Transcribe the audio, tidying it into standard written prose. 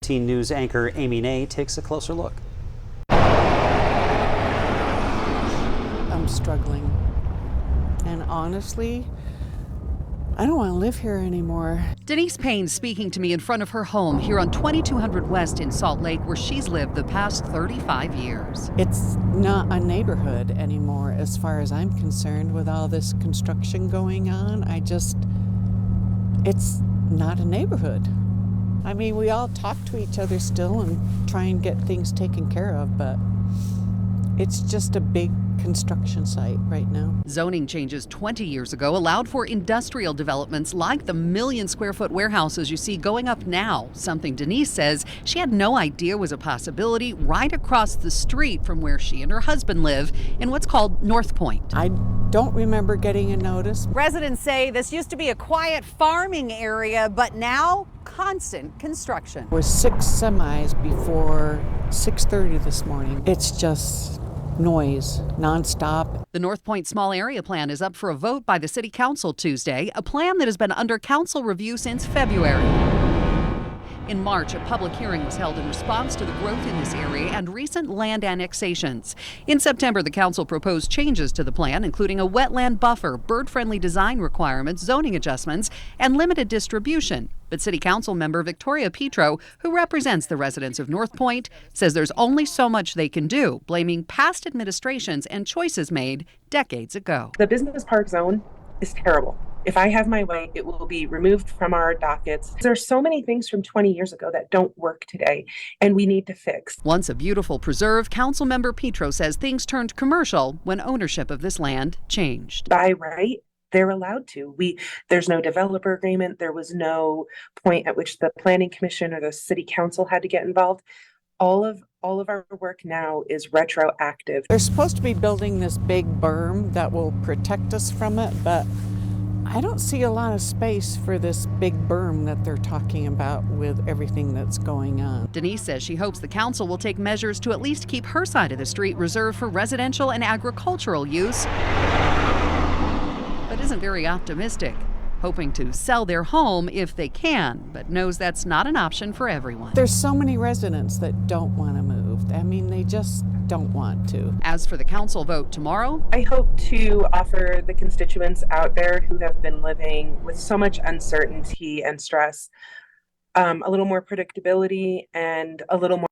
18 News anchor Amy Nay takes a closer look. I'm struggling, and honestly, I don't want to live here anymore. Denise Payne speaking to me in front of her home here on 2200 West in Salt Lake, where she's lived the past 35 years. It's not a neighborhood anymore as far as I'm concerned with all this construction going on. It's not a neighborhood. I mean, we all talk to each other still and try and get things taken care of, but it's just a big construction site right now. Zoning changes 20 years ago allowed for industrial developments like the million-square-foot warehouses you see going up now, something Denise says she had no idea was a possibility right across the street from where she and her husband live in what's called North Point. I don't remember getting a notice. Residents say this used to be a quiet farming area, but now constant construction. There were 6 semis before 6:30 this morning. It's just noise, nonstop. The North Point Small Area Plan is up for a vote by the City Council Tuesday, a plan that has been under council review since February. In March, a public hearing was held in response to the growth in this area and recent land annexations. In September, the council proposed changes to the plan, including a wetland buffer, bird-friendly design requirements, zoning adjustments, and limited distribution. But City Council member Victoria Petro, who represents the residents of North Point, says there's only so much they can do, blaming past administrations and choices made decades ago. The business park zone is terrible. If I have my way, it will be removed from our dockets. There are so many things from 20 years ago that don't work today, and we need to fix. Once a beautiful preserve, Councilmember Petro says things turned commercial when ownership of this land changed. By right, they're allowed to. There's no developer agreement. There was no point at which the planning commission or the city council had to get involved. All of our work now is retroactive. They're supposed to be building this big berm that will protect us from it, but I don't see a lot of space for this big berm that they're talking about with everything that's going on. Denise says she hopes the council will take measures to at least keep her side of the street reserved for residential and agricultural use, but isn't very optimistic, hoping to sell their home if they can, but knows that's not an option for everyone. There's so many residents that don't want to move. I mean, they just don't want to. As for the council vote tomorrow, I hope to offer the constituents out there who have been living with so much uncertainty and stress a little more predictability and a little more